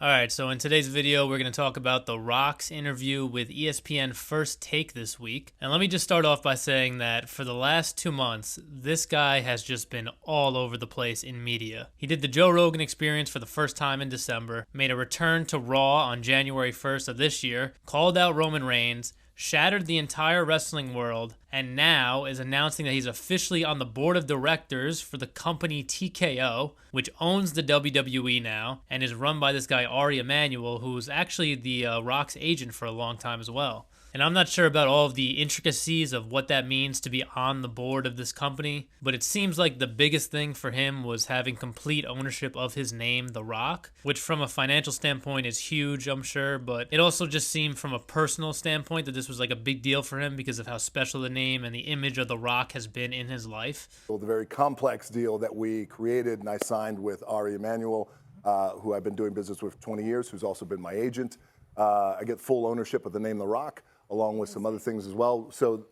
Alright, so in today's video, we're going to talk about The Rock's interview with ESPN First Take this week. And let me just start off by saying that for the last 2 months, this guy has just been all over the place in media. He did the Joe Rogan Experience for the first time in December, made a return to Raw on January 1st of this year, called out Roman Reigns, shattered the entire wrestling world, and now is announcing that he's officially on the board of directors for the company TKO, which owns the WWE now, and is run by this guy Ari Emanuel, who's actually the Rock's agent for a long time as well. And I'm not sure about all of the intricacies of what that means to be on the board of this company, but it seems like the biggest thing for him was having complete ownership of his name, The Rock, which from a financial standpoint is huge, I'm sure, but it also just seemed from a personal standpoint that this was like a big deal for him because of how special the name and the image of The Rock has been in his life. Well, the very complex deal that we created and I signed with Ari Emanuel, who I've been doing business with for 20 years, who's also been my agent. I get full ownership of the name The Rock, along with some other things as well. So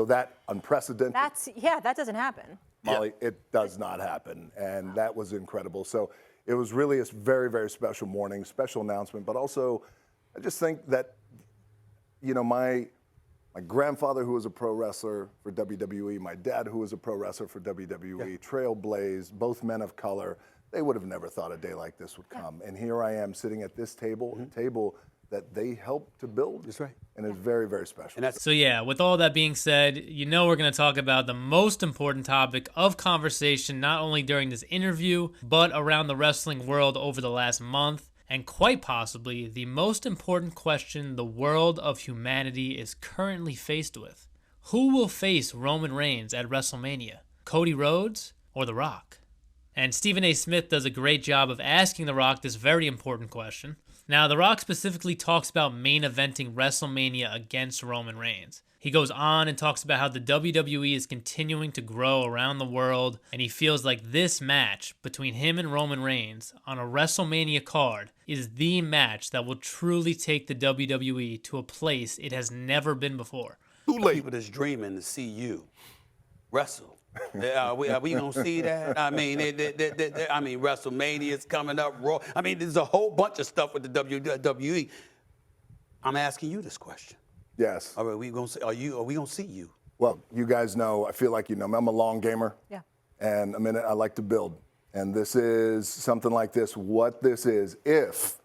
that unprecedented. That doesn't happen. Molly, it does not happen. And that was incredible. So it was really a very, very special morning, special announcement. But also, I just think that, you know, my grandfather, who was a pro wrestler for WWE, my dad, who was a pro wrestler for WWE, trailblazed, both men of color, they would have never thought a day like this would come. And here I am sitting at this table, a table that they helped to build. That's right. And it's very, very special. So yeah, with all that being said, you know we're going to talk about the most important topic of conversation, not only during this interview, but around the wrestling world over the last month, and quite possibly the most important question the world of humanity is currently faced with. Who will face Roman Reigns at WrestleMania? Cody Rhodes or The Rock? And Stephen A. Smith does a great job of asking The Rock this very important question. Now, The Rock specifically talks about main eventing WrestleMania against Roman Reigns. He goes on and talks about how the WWE is continuing to grow around the world, and he feels like this match between him and Roman Reigns on a WrestleMania card is the match that will truly take the WWE to a place it has never been before. Too late. People that's dreaming to see you wrestle. Are we gonna see that? I mean, WrestleMania is coming up. Raw. I mean, there's a whole bunch of stuff with the WWE. I'm asking you this question. Yes. Are we gonna see? Are we gonna see you? Well, you guys know, I feel like you know me. I'm a long gamer. Yeah. And I like to build. And this is something like this. What this is, if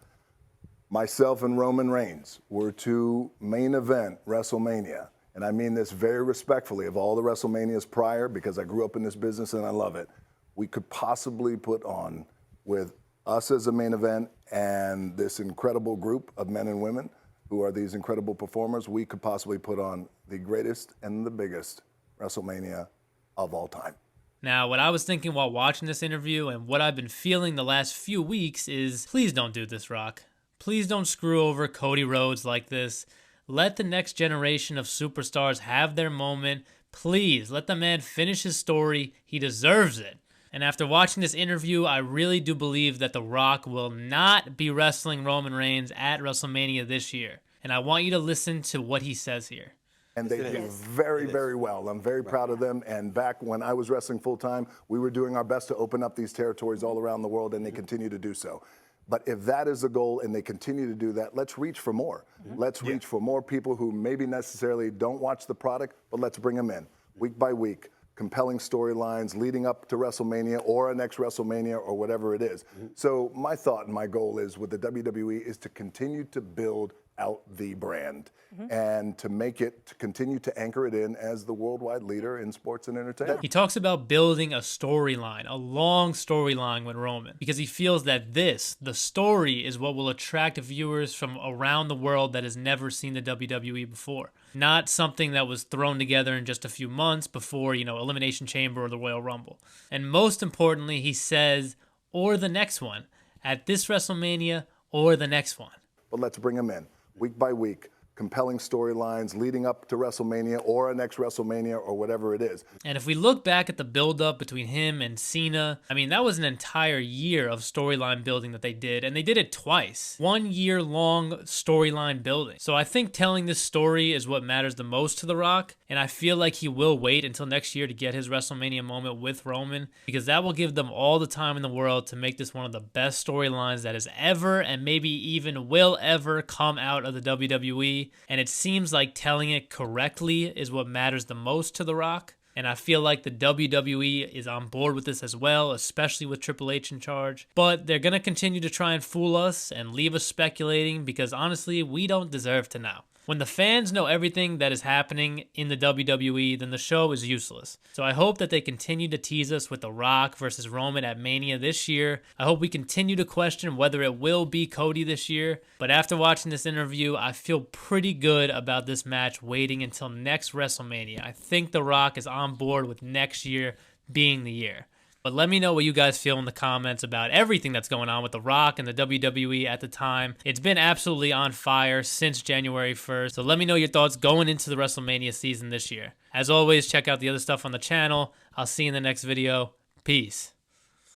myself and Roman Reigns were to main event WrestleMania, and I mean this very respectfully, of all the WrestleManias prior, because I grew up in this business and I love it, we could possibly put on, with us as a main event and this incredible group of men and women who are these incredible performers, we could possibly put on the greatest and the biggest WrestleMania of all time. Now, what I was thinking while watching this interview and what I've been feeling the last few weeks is, please don't do this, Rock. Please don't screw over Cody Rhodes like this. Let the next generation of superstars have their moment. Please, let the man finish his story. He deserves it. And after watching this interview, I really do believe that The Rock will not be wrestling Roman Reigns at WrestleMania this year. And I want you to listen to what he says here. And they do very, very well. I'm very proud of them. And back when I was wrestling full-time, we were doing our best to open up these territories all around the world, and they continue to do so. But if that is the goal and they continue to do that, let's reach for more. Let's reach for more people who maybe necessarily don't watch the product, but let's bring them in week by week. Compelling storylines leading up to WrestleMania or a next WrestleMania or whatever it is. So my thought and my goal is with the WWE is to continue to build out the brand and to make it, to continue to anchor it in as the worldwide leader in sports and entertainment. He talks about building a storyline, a long storyline with Roman, because he feels that this, the story, is what will attract viewers from around the world that has never seen the WWE before. Not something that was thrown together in just a few months before, you know, Elimination Chamber or the Royal Rumble. And most importantly, he says, or the next one, at this WrestleMania or the next one. But let's bring them in week by week. compelling storylines leading up to WrestleMania or a next WrestleMania or whatever it is. And if we look back at the build-up between him and Cena, I mean, that was an entire year of storyline building that they did, and they did it twice. 1 year long storyline building. So I think telling this story is what matters the most to The Rock, and I feel like he will wait until next year to get his WrestleMania moment with Roman, because that will give them all the time in the world to make this one of the best storylines that has ever and maybe even will ever come out of the WWE. And it seems like telling it correctly is what matters the most to The Rock. And I feel like the WWE is on board with this as well, especially with Triple H in charge. But they're going to continue to try and fool us and leave us speculating because honestly, we don't deserve to know. When the fans know everything that is happening in the WWE, then the show is useless. So I hope that they continue to tease us with The Rock versus Roman at Mania this year. I hope we continue to question whether it will be Cody this year. But after watching this interview, I feel pretty good about this match waiting until next WrestleMania. I think The Rock is on board with next year being the year. But let me know what you guys feel in the comments about everything that's going on with The Rock and the WWE at the time. It's been absolutely on fire since January 1st. So let me know your thoughts going into the WrestleMania season this year. As always, check out the other stuff on the channel. I'll see you in the next video. Peace.